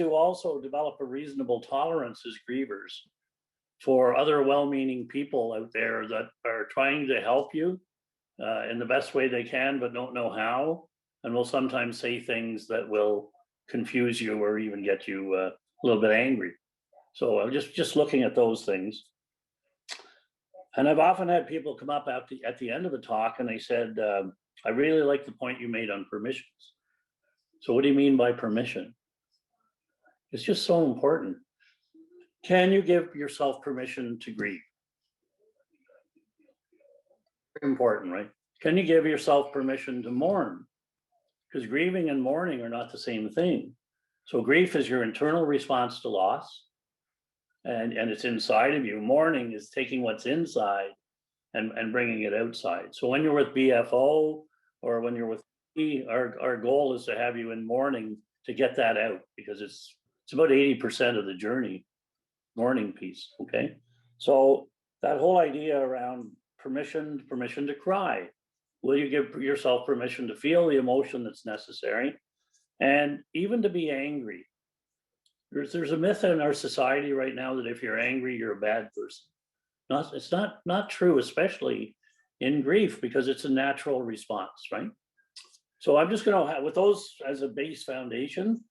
to also develop a reasonable tolerance as grievers for other well-meaning people out there that are trying to help you in the best way they can, but don't know how, and will sometimes say things that will confuse you or even get you a little bit angry. So I'm just looking at those things. And I've often had people come up at the end of the talk and they said, I really like the point you made on permissions. So what do you mean by permission? It's just so important. Can you give yourself permission to grieve? Very important, right? Can you give yourself permission to mourn? Because grieving and mourning are not the same thing. So grief is your internal response to loss, and it's inside of you. Mourning is taking what's inside and bringing it outside. So when you're with BFO or when you're with me, our goal is to have you in mourning to get that out, because it's about 80% of the journey, mourning piece, okay? So that whole idea around permission to cry. Will you give yourself permission to feel the emotion that's necessary, and even to be angry? There's a myth in our society right now that if you're angry, you're a bad person. It's not true, especially in grief, because it's a natural response, right? So I'm just going to, with those as a base foundation,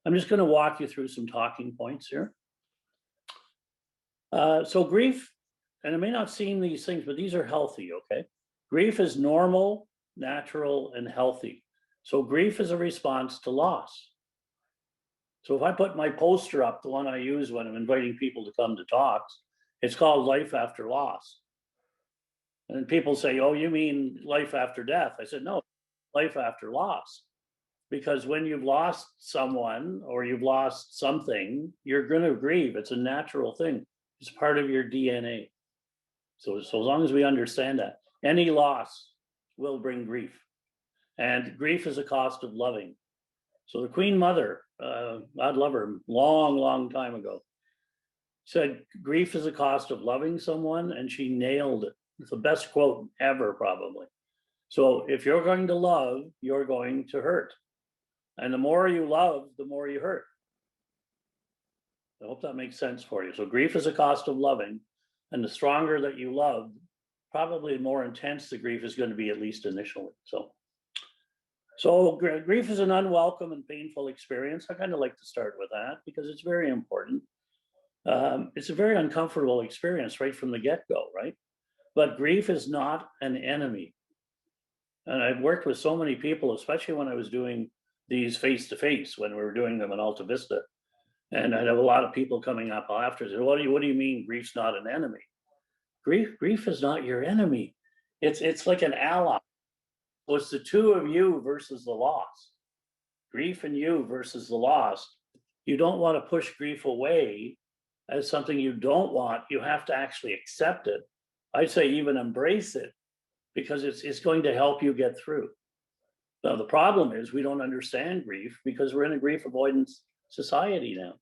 I'm just going to walk you through some talking points here. So grief, and it may not seem these things, but these are healthy, okay? Grief is normal, natural, and healthy. So grief is a response to loss. So if I put my poster up, the one I use when I'm inviting people to come to talks, it's called Life After Loss. And then people say, oh, you mean life after death? I said, no, life after loss. Because when you've lost someone or you've lost something, you're going to grieve. It's a natural thing. It's part of your DNA. So as long as we understand that, any loss will bring grief. And grief is a cost of loving. So the Queen Mother, God love her, long time ago, said grief is a cost of loving someone, and she nailed it. It's the best quote ever, probably. So if you're going to love, you're going to hurt. And the more you love, the more you hurt. I hope that makes sense for you. So grief is a cost of loving, and the stronger that you love, probably the more intense the grief is going to be, at least initially. So grief is an unwelcome and painful experience. I kind of like to start with that because it's very important. It's a very uncomfortable experience right from the get-go, right? But grief is not an enemy. And I've worked with so many people, especially when I was doing these face-to-face, when we were doing them in Alta Vista. And I'd have a lot of people coming up after, saying, what do you mean grief's not an enemy? Grief is not your enemy. It's like an ally. So it's the two of you versus the loss. Grief and you versus the loss. You don't want to push grief away as something you don't want. You have to actually accept it. I'd say even embrace it, because it's going to help you get through. Now, the problem is we don't understand grief because we're in a grief avoidance society now.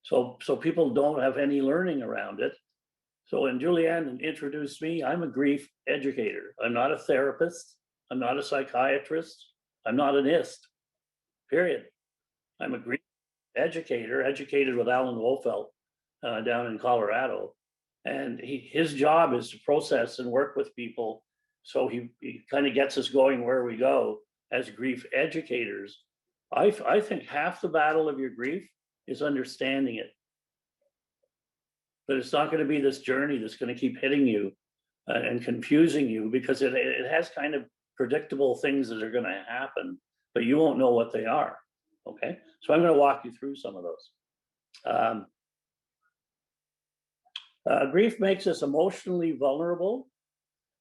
So people don't have any learning around it. So when Julianne introduced me, I'm a grief educator. I'm not a therapist. I'm not a psychiatrist. I'm not an IST, period. I'm a grief educator, educated with Alan Wolfelt down in Colorado. And his job is to process and work with people. So he kind of gets us going where we go as grief educators. I think half the battle of your grief is understanding it. But it's not going to be this journey that's going to keep hitting you and confusing you, because it has kind of predictable things that are going to happen, but you won't know what they are. Okay, so I'm going to walk you through some of those. Grief makes us emotionally vulnerable.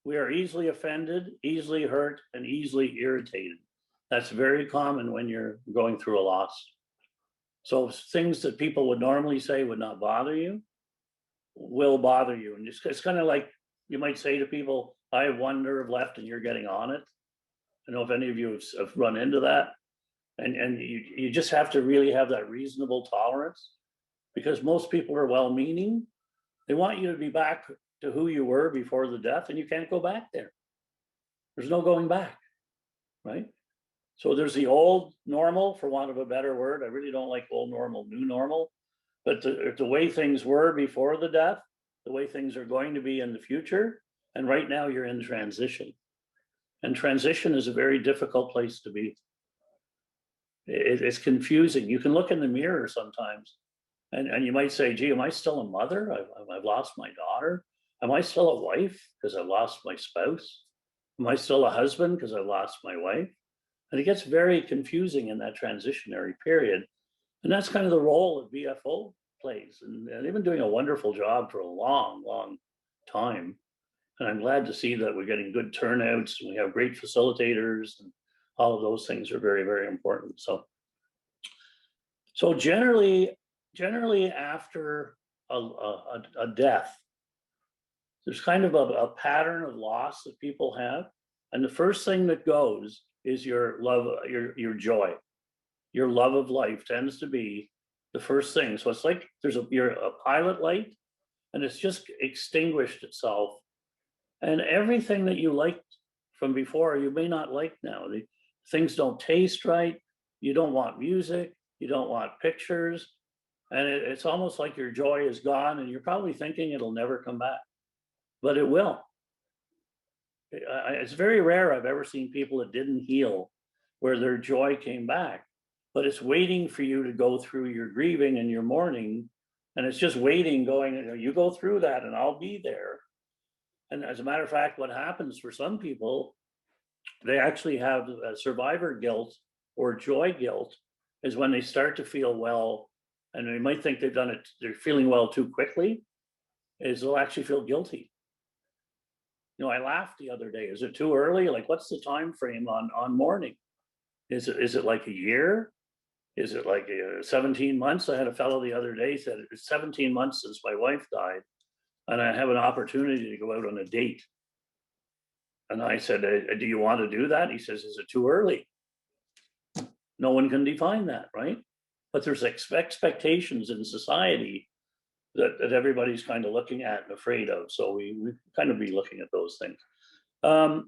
We are easily offended, easily hurt, and easily irritated. That's very common when you're going through a loss. So things that people would normally say would not bother you will bother you. And it's kind of like you might say to people, I have one nerve left and you're getting on it. I don't know if any of you have run into that. And you just have to really have that reasonable tolerance, because most people are well-meaning. They want you to be back to who you were before the death, and you can't go back there. There's no going back, right? So there's the old normal, for want of a better word. I really don't like old normal, new normal. But the way things were before the death, the way things are going to be in the future, and right now you're in transition. And transition is a very difficult place to be. It's confusing. You can look in the mirror sometimes and you might say, gee, am I still a mother? I've lost my daughter. Am I still a wife because I've lost my spouse? Am I still a husband because I've lost my wife? And it gets very confusing in that transitionary period. And that's kind of the role that BFO plays. And they've been doing a wonderful job for a long, long time. And I'm glad to see that we're getting good turnouts and we have great facilitators, and all of those things are very, very important. So generally after a death, there's kind of a pattern of loss that people have. And the first thing that goes is your love, your joy. Your love of life tends to be the first thing. So it's like you're a pilot light and it's just extinguished itself. And everything that you liked from before, you may not like now. Things don't taste right. You don't want music. You don't want pictures. And it's almost like your joy is gone and you're probably thinking it'll never come back, but it will. It's very rare I've ever seen people that didn't heal where their joy came back, but it's waiting for you to go through your grieving and your mourning. And it's just waiting, going, you go through that and I'll be there. And as a matter of fact, what happens for some people, they actually have survivor guilt or joy guilt is when they start to feel well, and they might think they're feeling well too quickly, is they'll actually feel guilty. I laughed the other day. Is it too early? Like, what's the time frame on mourning? Is it like a year? Is it like 17 months? I had a fellow the other day said it's 17 months since my wife died, and I have an opportunity to go out on a date. And I said, do you want to do that? He says, is it too early? No one can define that, right? But there's expectations in society that everybody's kind of looking at and afraid of. So we kind of be looking at those things.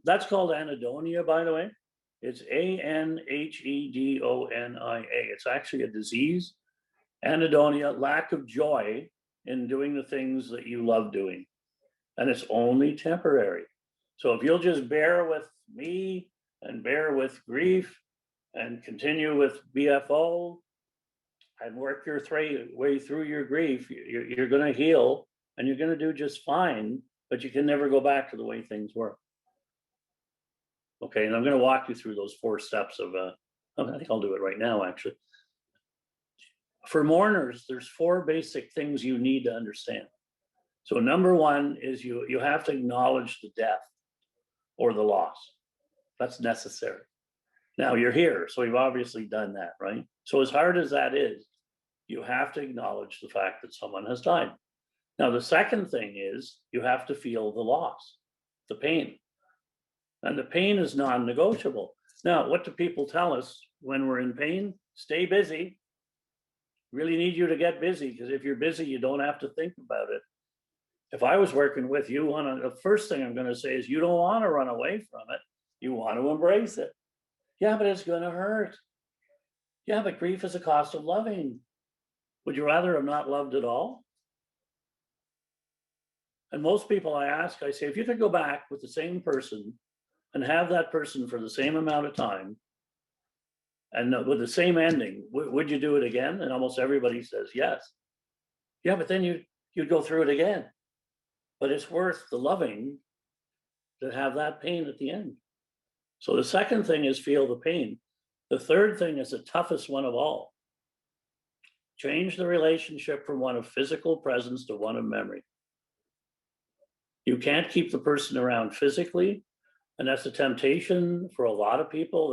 That's called Anedonia, by the way. It's Anhedonia. It's actually a disease. Anedonia, lack of joy in doing the things that you love doing. And it's only temporary. So if you'll just bear with me and bear with grief and continue with BFO and work your way through your grief, you're going to heal and you're going to do just fine, but you can never go back to the way things were. Okay, and I'm going to walk you through those 4 steps of, I think I'll do it right now, actually. For mourners, there's 4 basic things you need to understand. So number 1 is you have to acknowledge the death or the loss. That's necessary. Now you're here, so you've obviously done that, right? So as hard as that is, you have to acknowledge the fact that someone has died. Now the second thing is you have to feel the loss, the pain. And the pain is non-negotiable. Now, what do people tell us when we're in pain? Stay busy. Really need you to get busy, because if you're busy, you don't have to think about it. If I was working with you, the first thing I'm going to say is you don't want to run away from it. You want to embrace it. Yeah, but it's going to hurt. Yeah, but grief is a cost of loving. Would you rather have not loved at all? And most people I ask, I say, if you could go back with the same person and have that person for the same amount of time and with the same ending, would you do it again? And almost everybody says yes. Yeah, but then you'd go through it again. But it's worth the loving to have that pain at the end. So the second thing is feel the pain. The third thing is the toughest one of all. Change the relationship from one of physical presence to one of memory. You can't keep the person around physically, and that's a temptation for a lot of people.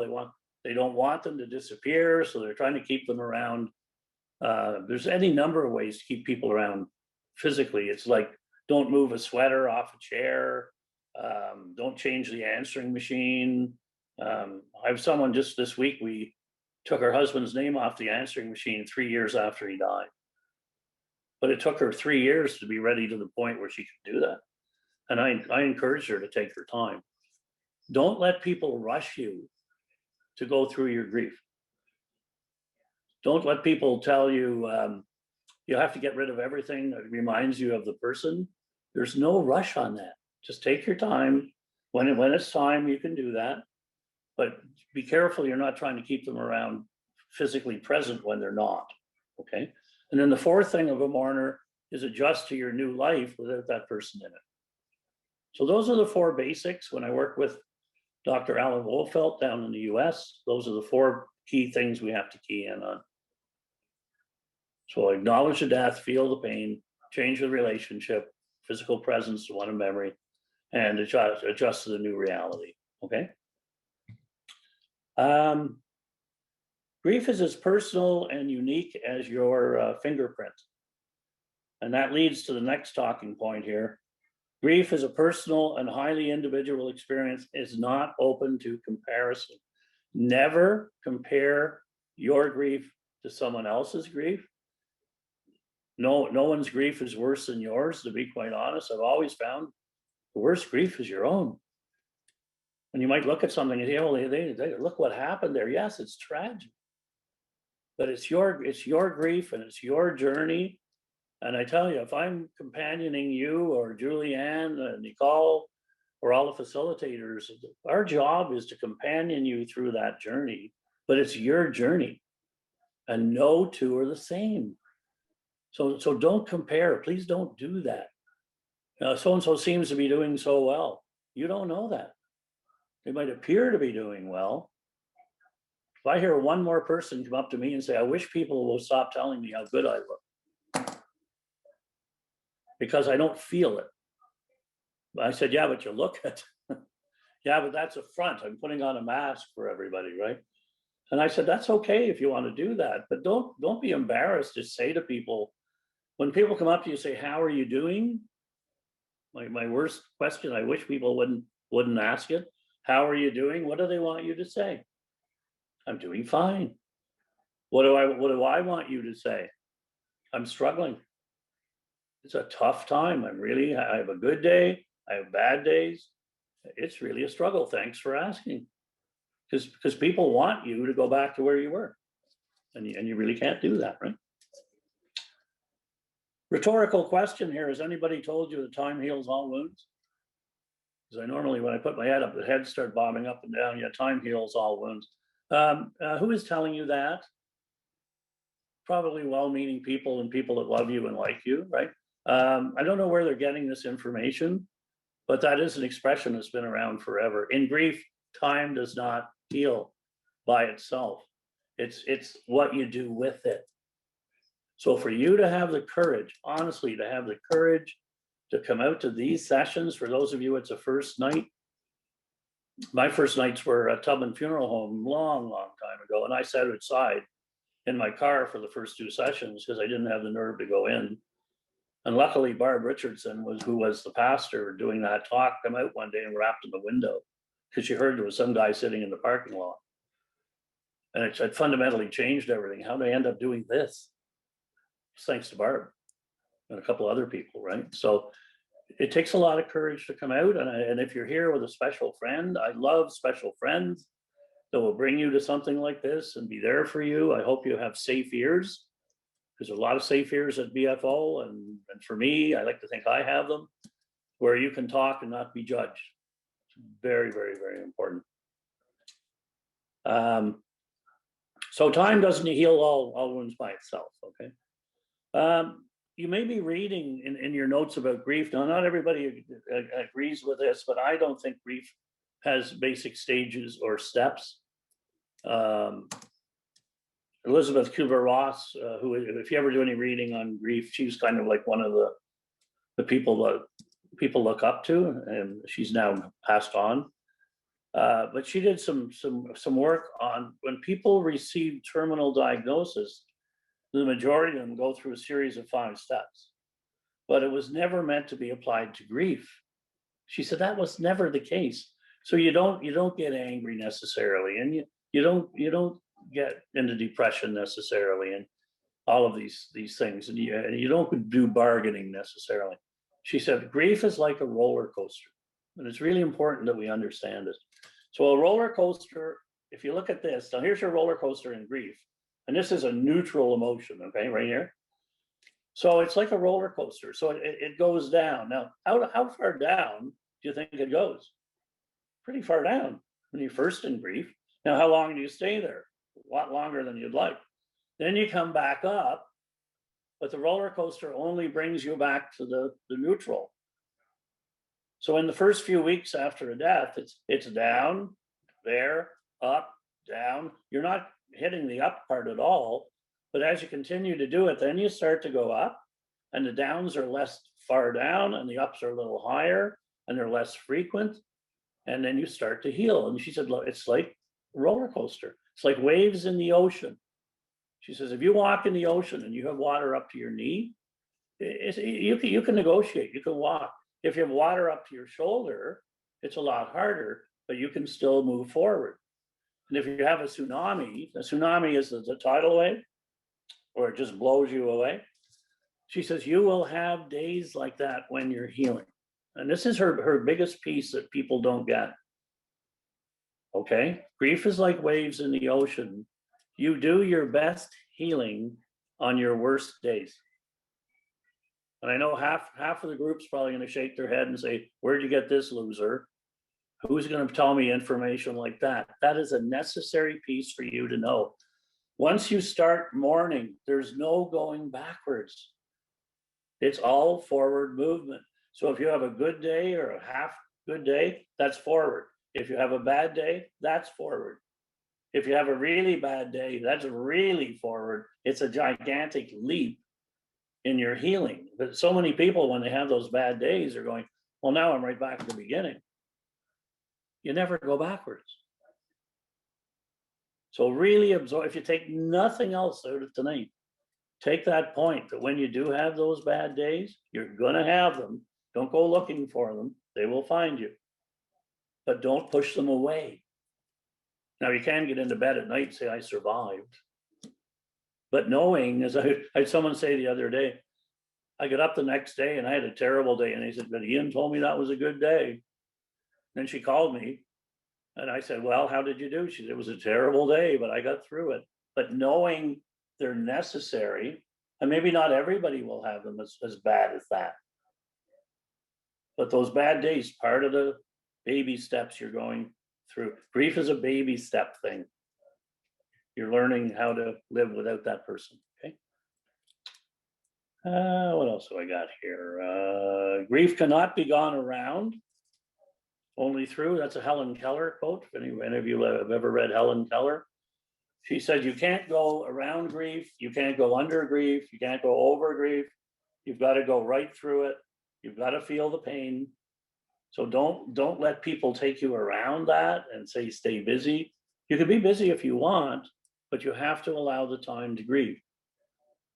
They don't want them to disappear, so they're trying to keep them around. There's any number of ways to keep people around physically. It's like, don't move a sweater off a chair. Don't change the answering machine. I have someone just this week, we took her husband's name off the answering machine 3 years after he died. But it took her 3 years to be ready to the point where she could do that. And I encouraged her to take her time. Don't let people rush you to go through your grief. Don't let people tell you you have to get rid of everything that reminds you of the person. There's no rush on that. Just take your time. When it's time, you can do that. But be careful you're not trying to keep them around physically present when they're not. Okay. And then the fourth thing of a mourner is adjust to your new life without that person in it. So those are the four basics. When I work with Dr. Alan Wolfelt down in the US, those are the four key things we have to key in on. So acknowledge the death, feel the pain, change the relationship, physical presence to one of memory, and adjust to the new reality. Okay. Grief is as personal and unique as your fingerprint. And that leads to the next talking point here. Grief is a personal and highly individual experience, is not open to comparison. Never compare your grief to someone else's grief. No one's grief is worse than yours, to be quite honest. I've always found the worst grief is your own. And you might look at something and say, oh, they look what happened there. Yes, it's tragic. But it's your grief and it's your journey. And I tell you, if I'm companioning you or Julianne, Nicole, or all the facilitators, our job is to companion you through that journey, but it's your journey. And no two are the same. So don't compare. Please don't do that. So-and-so seems to be doing so well. You don't know that. They might appear to be doing well. If I hear one more person come up to me and say, I wish people will stop telling me how good I look, because I don't feel it. I said, yeah, but you look it. Yeah, but that's a front. I'm putting on a mask for everybody, right? And I said, that's okay if you want to do that, but don't be embarrassed to say to people, when people come up to you and say, how are you doing? My worst question, I wish people wouldn't ask it. How are you doing? What do they want you to say? I'm doing fine. What do I want you to say? I'm struggling. It's a tough time. I have a good day. I have bad days. It's really a struggle. Thanks for asking. Because people want you to go back to where you were. And you really can't do that, right? Rhetorical question here. Has anybody told you that time heals all wounds? Because I normally, when I put my head up, the heads start bobbing up and down. Yeah, time heals all wounds. Who is telling you that? Probably well-meaning people and people that love you and like you, right? I don't know where they're getting this information, but that is an expression that's been around forever. In grief, time does not heal by itself. It's what you do with it. So for you to have the courage, honestly, to have the courage to come out to these sessions, for those of you, it's a first night. My first nights were at Tubman Funeral Home long time ago, and I sat outside in my car for the first two sessions because I didn't have the nerve to go in. And luckily, Barb Richardson, who was the pastor doing that talk, come out one day and rapped in the window because she heard there was some guy sitting in the parking lot. And it fundamentally changed everything. How did I end up doing this? It's thanks to Barb and a couple other people, right? So it takes a lot of courage to come out. And if you're here with a special friend, I love special friends that will bring you to something like this and be there for you. I hope you have safe ears, because there's a lot of safe ears at BFO. And for me, I like to think I have them, where you can talk and not be judged. It's very, very, very important. So time doesn't heal all wounds by itself, okay? You may be reading in your notes about grief. Now, not everybody agrees with this, but I don't think grief has basic stages or steps. Elizabeth Kubler-Ross, who, if you ever do any reading on grief, she's kind of like one of the people that people look up to, and she's now passed on. But she did some work on when people receive terminal diagnosis, the majority of them go through a series of 5 steps, but it was never meant to be applied to grief. She said that was never the case. So you don't get angry necessarily, and you don't get into depression necessarily, and all of these things, and you don't do bargaining necessarily. She said grief is like a roller coaster, and it's really important that we understand it. So a roller coaster if you look at this, now here's your roller coaster in grief. And this is a neutral emotion, okay, right here. So it's like a roller coaster. So it goes down. Now, how far down do you think it goes? Pretty far down when you're first in grief. Now, how long do you stay there? A lot longer than you'd like. Then you come back up, but the roller coaster only brings you back to the neutral. So in the first few weeks after a death, it's down, there, up, down. You're not hitting the up part at all. But as you continue to do it, then you start to go up, and the downs are less far down, and the ups are a little higher, and they're less frequent. And then you start to heal. And she said, look, it's like a roller coaster. It's like waves in the ocean. She says, if you walk in the ocean and you have water up to your knee, you can negotiate, you can walk. If you have water up to your shoulder, it's a lot harder, but you can still move forward. And if you have a tsunami is the tidal wave, or it just blows you away. She says, you will have days like that when you're healing. And this is her biggest piece that people don't get. Okay? Grief is like waves in the ocean. You do your best healing on your worst days. And I know half of the group's probably going to shake their head and say, where'd you get this, loser? Who's going to tell me information like that? That is a necessary piece for you to know. Once you start mourning, there's no going backwards. It's all forward movement. So if you have a good day or a half good day, that's forward. If you have a bad day, that's forward. If you have a really bad day, that's really forward. It's a gigantic leap in your healing. But so many people, when they have those bad days, are going, well, now I'm right back at the beginning. You never go backwards. So really absorb, if you take nothing else out of tonight, take that point that when you do have those bad days, you're going to have them. Don't go looking for them. They will find you. But don't push them away. Now, you can get into bed at night and say, I survived. But knowing, as I had someone say the other day, I got up the next day and I had a terrible day. And they said, but Ian told me that was a good day. Then she called me and I said, well, how did you do? She said, it was a terrible day, but I got through it. But knowing they're necessary, and maybe not everybody will have them as bad as that. But those bad days, part of the baby steps you're going through. Grief is a baby step thing. You're learning how to live without that person, okay? What else have I got here? Grief cannot be gone around, only through. That's a Helen Keller quote. If any of you have ever read Helen Keller, she said, you can't go around grief, you can't go under grief, you can't go over grief. You've got to go right through it. You've got to feel the pain. So don't let people take you around that and say stay busy. You can be busy if you want, but you have to allow the time to grieve.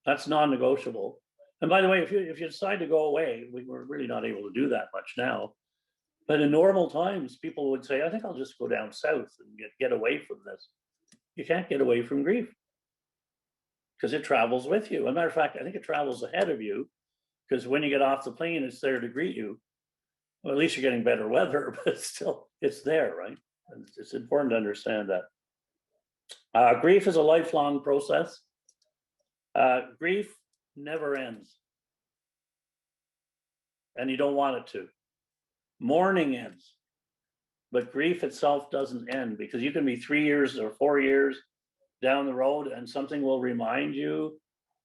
That's non-negotiable. And by the way, if you decide to go away, we're really not able to do that much now. But in normal times, people would say, I think I'll just go down south and get away from this. You can't get away from grief because it travels with you. As a matter of fact, I think it travels ahead of you because when you get off the plane, it's there to greet you. Well, at least you're getting better weather, but still, it's there, right? And it's important to understand that. Grief is a lifelong process. Grief never ends. And you don't want it to. Mourning ends. But grief itself doesn't end because you can be 3 years or 4 years down the road and something will remind you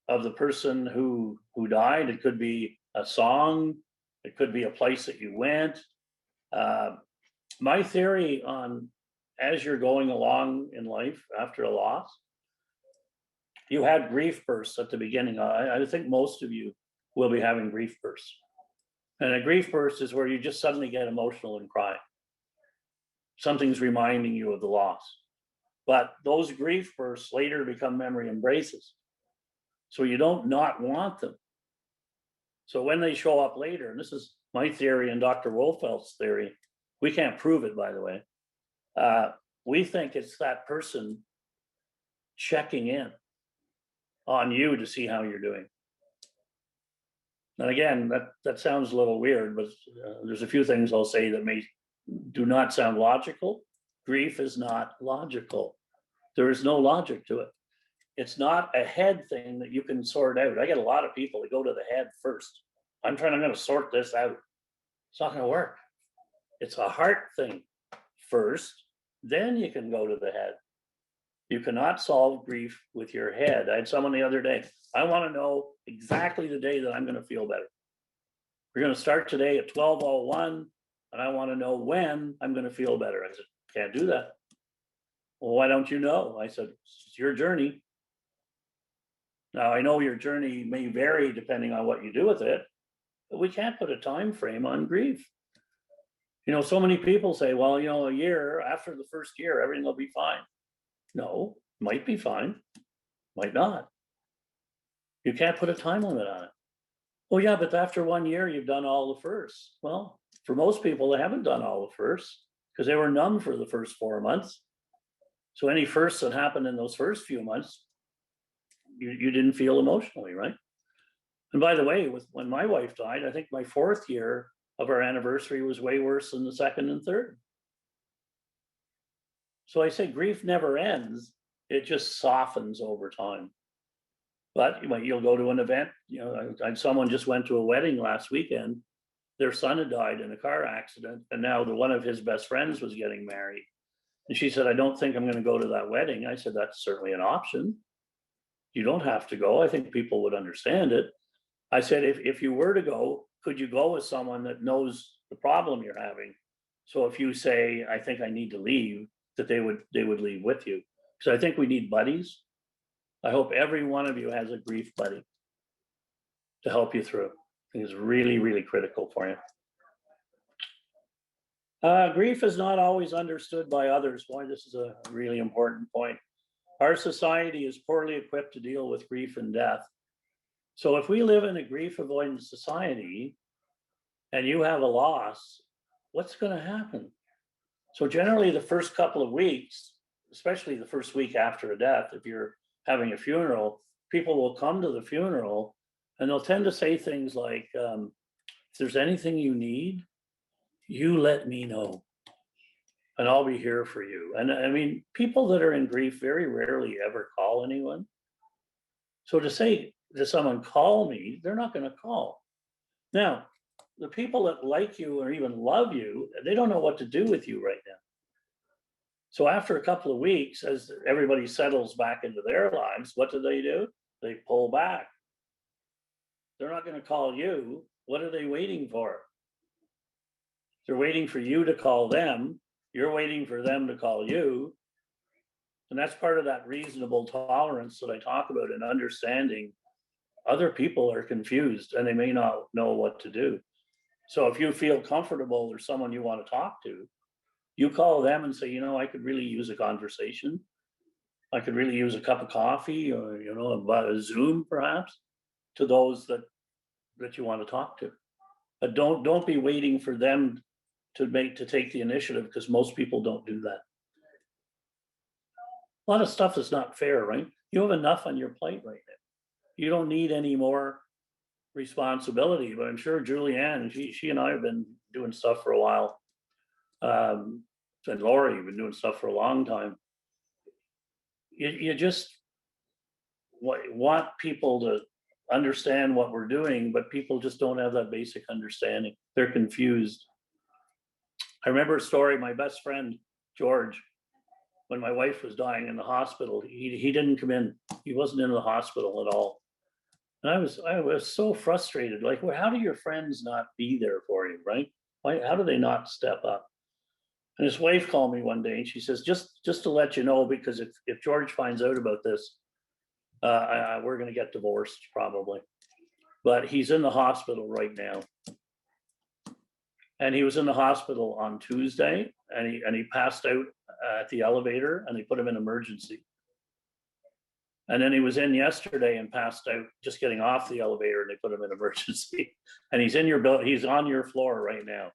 of the person who died. It could be a song. It could be a place that you went. My theory on as you're going along in life after a loss, you had grief bursts at the beginning. I think most of you will be having grief bursts. And a grief burst is where you just suddenly get emotional and cry. Something's reminding you of the loss. But those grief bursts later become memory embraces. So you don't not want them. So when they show up later, and this is my theory and Dr. Wolfeld's theory, we can't prove it, by the way. We think it's that person checking in on you to see how you're doing. And again, that sounds a little weird, but there's a few things I'll say that do not sound logical. grief is not logical. There is no logic to it. It's not a head thing that you can sort out. I get a lot of people that go to the head first. I'm going to sort this out. It's not going to work. It's a heart thing first, then you can go to the head. You cannot solve grief with your head. I had someone the other day, I want to know exactly the day that I'm going to feel better. We're going to start today at 12:01, and I want to know when I'm going to feel better. I said, can't do that. Well, why don't you know? I said, it's your journey. Now, I know your journey may vary depending on what you do with it, but we can't put a time frame on grief. You know, so many people say, well, you know, a year, after the first year, everything will be fine. No, might be fine, might not. You can't put a time limit on it. Oh yeah, but after 1 year, you've done all the firsts. Well, for most people, they haven't done all the firsts because they were numb for the first 4 months. So any firsts that happened in those first few months, you didn't feel emotionally, right? And by the way, when my wife died, I think my 4th year of our anniversary was way worse than the 2nd and 3rd. So I say grief never ends. It just softens over time. But you'll go to an event. You know, someone just went to a wedding last weekend. Their son had died in a car accident, and now one of his best friends was getting married. And she said, I don't think I'm going to go to that wedding. I said, that's certainly an option. You don't have to go. I think people would understand it. I said, if you were to go, could you go with someone that knows the problem you're having? So if you say, I think I need to leave, that they would leave with you. So I think we need buddies. I hope every one of you has a grief buddy to help you through. I think it's really, really critical for you. Grief is not always understood by others. Boy, this is a really important point. Our society is poorly equipped to deal with grief and death. So if we live in a grief avoidance society and you have a loss, what's going to happen? So generally the first couple of weeks, especially the first week after a death, if you're having a funeral, people will come to the funeral and they'll tend to say things like, if there's anything you need, you let me know and I'll be here for you. And I mean, people that are in grief very rarely ever call anyone. So to say to someone, call me, they're not going to call. Now, the people that like you or even love you, they don't know what to do with you right now. So after a couple of weeks, as everybody settles back into their lives, what do? They pull back. They're not going to call you. What are they waiting for? They're waiting for you to call them. You're waiting for them to call you. And that's part of that reasonable tolerance that I talk about, and understanding other people are confused and they may not know what to do. So if you feel comfortable there's someone you want to talk to, you call them and say, you know, I could really use a conversation. I could really use a cup of coffee, or, you know, a Zoom perhaps, to those that you want to talk to. But don't be waiting for them to take the initiative, because most people don't do that. A lot of stuff is not fair, right? You have enough on your plate right now. You don't need any more responsibility. But I'm sure Julianne, she and I have been doing stuff for a while. And Laurie, you've been doing stuff for a long time. You just want people to understand what we're doing, but people just don't have that basic understanding. They're confused. I remember a story, my best friend, George, when my wife was dying in the hospital, he didn't come in. He wasn't in the hospital at all. And I was so frustrated. Like, well, how do your friends not be there for you, right? How do they not step up? And his wife called me one day and she says, just to let you know, because if George finds out about this, we're going to get divorced probably. But he's in the hospital right now. And he was in the hospital on Tuesday, and he passed out at the elevator, and they put him in emergency. And then he was in yesterday and passed out just getting off the elevator, and they put him in emergency. And he's on your floor right now.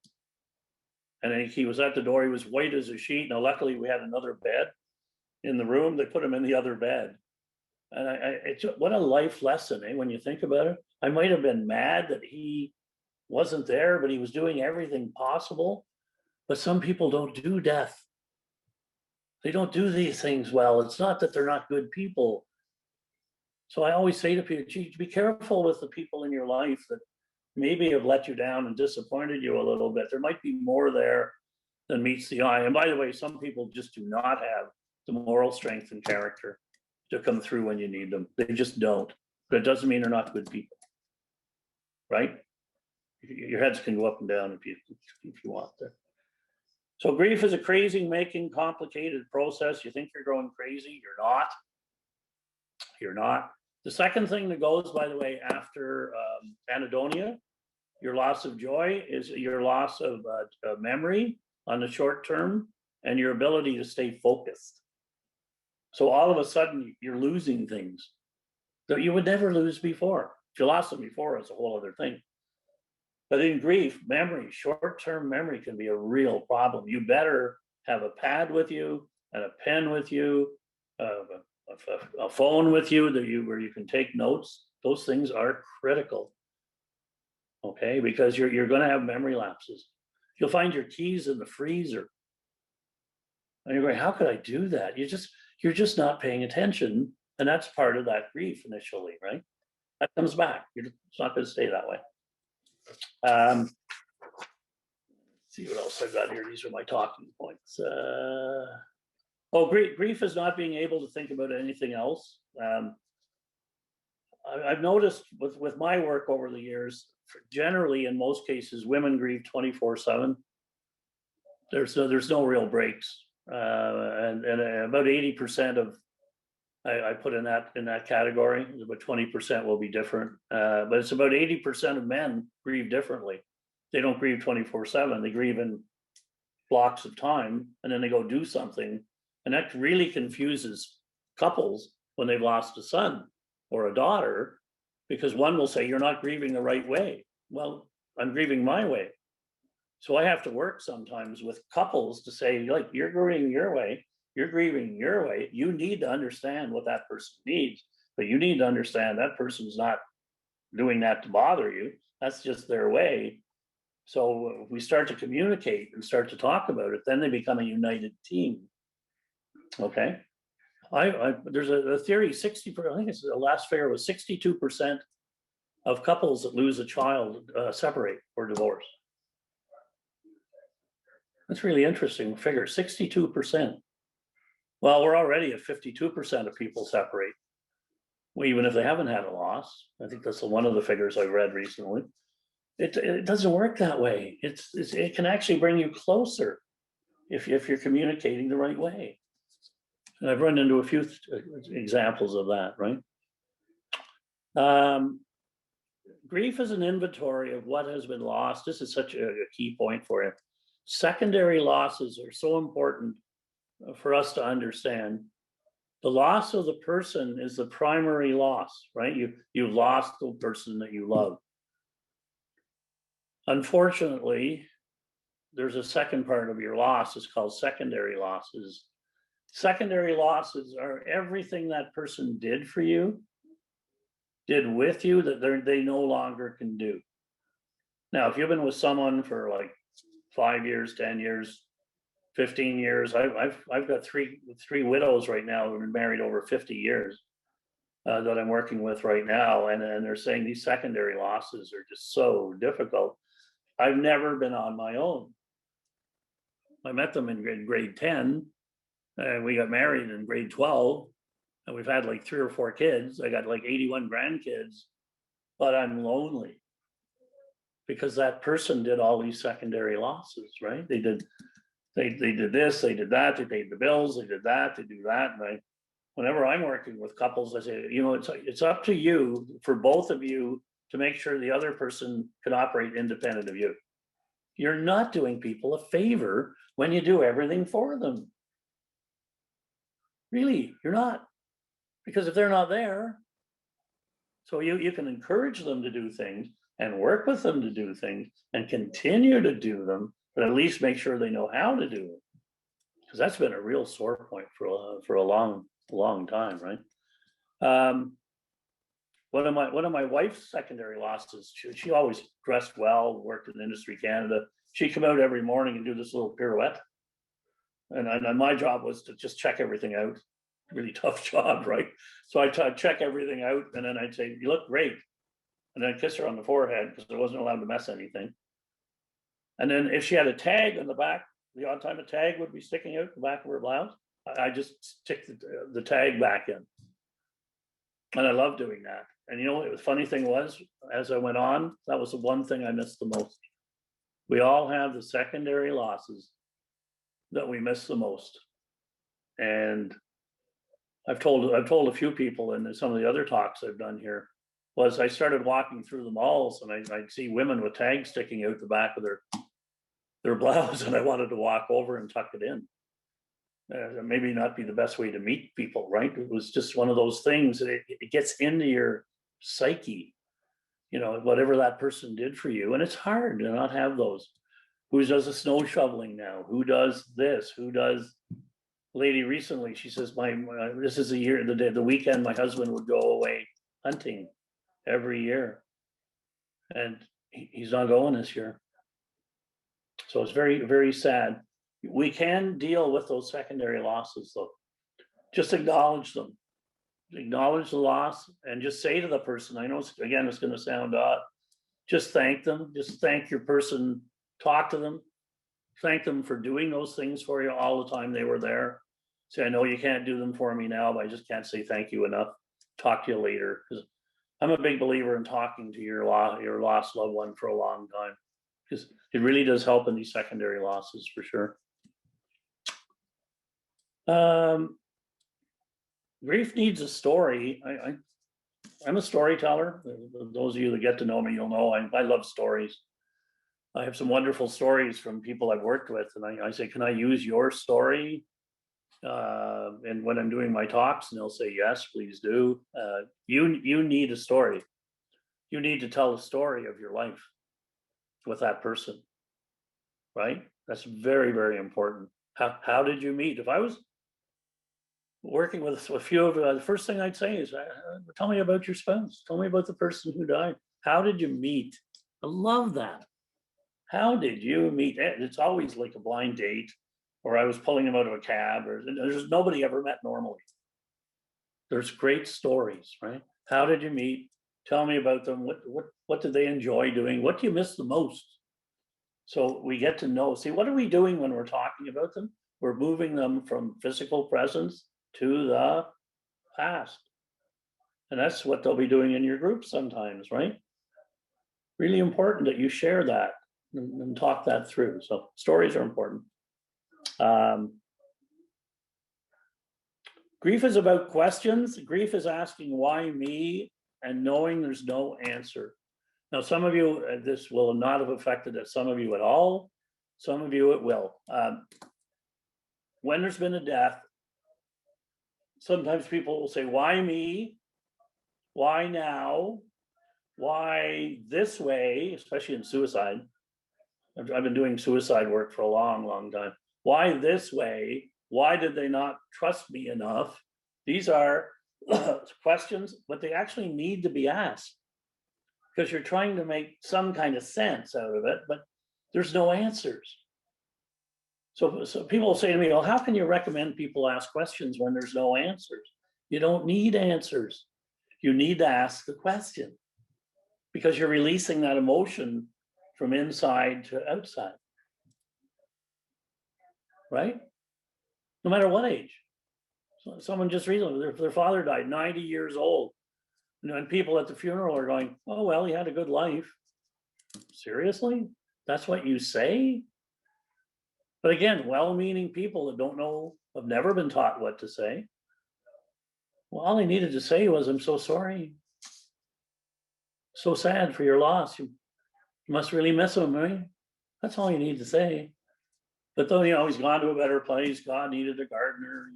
And then he was at the door. He was white as a sheet. Now, luckily, we had another bed in the room. They put him in the other bed. And what a life lesson, eh? When you think about it. I might have been mad that he wasn't there, but he was doing everything possible. But some people don't do death. They don't do these things well. It's not that they're not good people. So I always say to people, gee, be careful with the people in your life that maybe have let you down and disappointed you a little bit. There might be more there than meets the eye. And by the way, some people just do not have the moral strength and character to come through when you need them. They just don't. But it doesn't mean they're not good people, right? Your heads can go up and down if you want to. So grief is a crazy making complicated process. You think you're going crazy, you're not. You're not. The second thing that goes, by the way, after Anedonia, your loss of joy is your loss of memory on the short term and your ability to stay focused. So all of a sudden you're losing things that you would never lose before. If you lost them before, it's a whole other thing. But in grief, memory, short-term memory can be a real problem. You better have a pad with you and a pen with you, a phone with you where you can take notes. Those things are critical. Okay, because you're going to have memory lapses. You'll find your keys in the freezer, and you're going, "How could I do that?" You're just not paying attention, and that's part of that grief initially, right? That comes back. It's not going to stay that way. Let's see what else I've got here. These are my talking points. Grief is not being able to think about anything else. I've noticed with my work over the years, generally in most cases, women grieve 24/7. There's no real breaks, and about 80% of I put in that category. About 20% will be different, but it's about 80% of men grieve differently. They don't grieve 24/7. They grieve in blocks of time, and then they go do something, and that really confuses couples when they've lost a son or a daughter, because one will say, "You're not grieving the right way." Well, I'm grieving my way. So I have to work sometimes with couples to say, like, you're grieving your way, you're grieving your way. You need to understand what that person needs, but you need to understand that person's not doing that to bother you. That's just their way. So if we start to communicate and start to talk about it, then they become a united team. Okay. There's a theory, 60, I think it's the last figure was 62% of couples that lose a child separate or divorce. That's really interesting figure, 62%. Well, we're already at 52% of people separate, even if they haven't had a loss. I think that's one of the figures I've read recently. It doesn't work that way. It can actually bring you closer if you're communicating the right way. And I've run into a few examples of that, right? Grief is an inventory of what has been lost. This is such a key point for you. Secondary losses are so important for us to understand. The loss of the person is the primary loss, right? You lost the person that you love. Unfortunately, there's a second part of your loss. It's called secondary losses. Secondary losses are everything that person did for you, did with you, that they no longer can do. Now, if you've been with someone for like 5 years, 10 years, 15 years, I've got three widows right now who've been married over 50 years that I'm working with right now, and they're saying these secondary losses are just so difficult. I've never been on my own. I met them in grade 10, and we got married in grade 12, and we've had like 3 or 4 kids. I got like 81 grandkids, but I'm lonely because that person did all these secondary losses, right? They did this, they did that, they paid the bills, they did that, they do that. And whenever I'm working with couples, I say, it's up to you, for both of you, to make sure the other person can operate independent of you. You're not doing people a favor when you do everything for them. Really, you're not. Because if they're not there, so you can encourage them to do things and work with them to do things and continue to do them, but at least make sure they know how to do it. Because that's been a real sore point for a long time, right? One of my wife's secondary losses, she always dressed well, worked in Industry Canada. She'd come out every morning and do this little pirouette. And my job was to just check everything out. Really tough job, right? So I check everything out, and then I'd say, "You look great," and then I'd kiss her on the forehead because I wasn't allowed to mess anything. And then if she had a tag on the back, the odd time a tag would be sticking out the back of her blouse, I just stick the tag back in. And I love doing that. And you know, the funny thing was, as I went on, that was the one thing I missed the most. We all have the secondary losses that we miss the most. And I've told a few people in some of the other talks I've done here, was I started walking through the malls and I'd see women with tags sticking out the back of their blouse, and I wanted to walk over and tuck it in. Maybe not be the best way to meet people, right? It was just one of those things that it gets into your psyche, you know, whatever that person did for you. And it's hard to not have those. Who does the snow shoveling now? Who does this? Who does? Lady recently, she says, this is the weekend my husband would go away hunting every year, and he's not going this year. So it's very, very sad. We can deal with those secondary losses, though. Just acknowledge them. Acknowledge the loss and just say to the person, I know, again, it's going to sound odd, just thank them. Just thank your person. Talk to them. Thank them for doing those things for you all the time they were there. Say, I know you can't do them for me now, but I just can't say thank you enough. Talk to you later. Because I'm a big believer in talking to your lost loved one for a long time, because it really does help in these secondary losses for sure. Grief needs a story. I'm a storyteller. Those of you that get to know me, you'll know I love stories. I have some wonderful stories from people I've worked with, and I say, can I use your story? And when I'm doing my talks, and they'll say, yes, please do. You need a story. You need to tell a story of your life with that person, right? That's very, very important. How did you meet? If I was working with a few of the first thing I'd say is, tell me about your spouse. Tell me about the person who died. How did you meet? I love that. How did you meet? It's always like a blind date, or I was pulling them out of a cab, or there's nobody ever met normally. There's great stories, right? How did you meet? Tell me about them. What did they enjoy doing? What do you miss the most? So we get to know. See, what are we doing when we're talking about them? We're moving them from physical presence to the past. And that's what they'll be doing in your group sometimes, right? Really important that you share that and talk that through. So stories are important. Grief is about questions. Grief is asking why me and knowing there's no answer. Now, some of you, this will not have affected some of you at all. Some of you it will. When there's been a death, sometimes people will say, why me? Why now? Why this way? Especially in suicide. I've been doing suicide work for a long, long time. Why this way? Why did they not trust me enough? These are questions, but they actually need to be asked, because you're trying to make some kind of sense out of it, but there's no answers. So people will say to me, well, how can you recommend people ask questions when there's no answers? You don't need answers. You need to ask the question, because you're releasing that emotion from inside to outside, right? No matter what age. So someone just recently, their father died, 90 years old. And people at the funeral are going, oh, well, he had a good life. Seriously? That's what you say? But again, well-meaning people that don't know, have never been taught what to say. Well, all he needed to say was, I'm so sorry. So sad for your loss. You must really miss him, right? That's all you need to say. But then, he's gone to a better place. God needed a gardener.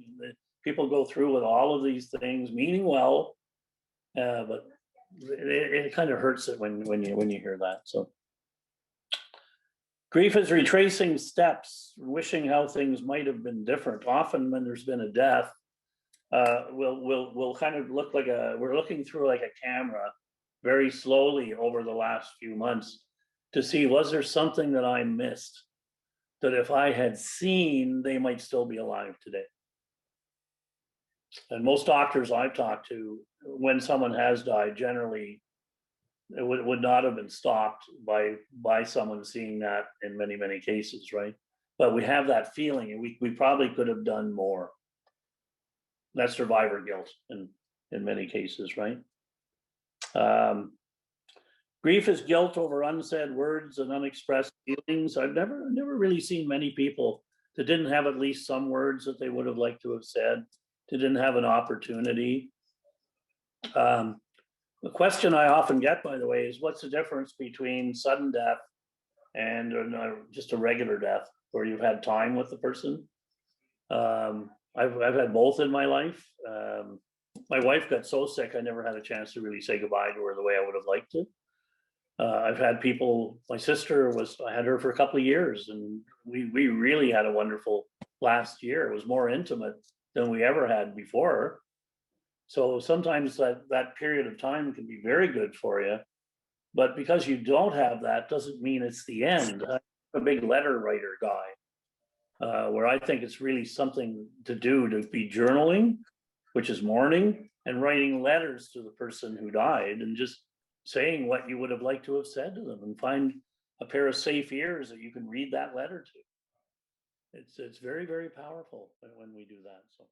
People go through with all of these things, meaning well, but it kind of hurts it when you hear that. So grief is retracing steps, wishing how things might have been different. Often when there's been a death, we'll kind of look like we're looking through like a camera very slowly over the last few months to see, was there something that I missed that if I had seen, they might still be alive today. And most doctors I've talked to, when someone has died, generally it would not have been stopped by someone seeing that in many, many cases, right? But we have that feeling, and we probably could have done more. That's survivor guilt in many cases, right? Grief is guilt over unsaid words and unexpressed feelings. I've never really seen many people that didn't have at least some words that they would have liked to have said, that didn't have an opportunity. The question I often get, by the way, is what's the difference between sudden death and just a regular death where you've had time with the person? I've had both in my life. My wife got so sick, I never had a chance to really say goodbye to her the way I would have liked to. I've had people, my sister I had her for a couple of years, and we really had a wonderful last year. It was more intimate than we ever had before. So sometimes that period of time can be very good for you, but because you don't have that doesn't mean it's the end. I'm a big letter writer guy, where I think it's really something to do to be journaling, which is mourning, and writing letters to the person who died and just saying what you would have liked to have said to them, and find a pair of safe ears that you can read that letter to. It's very, very powerful when we do that. So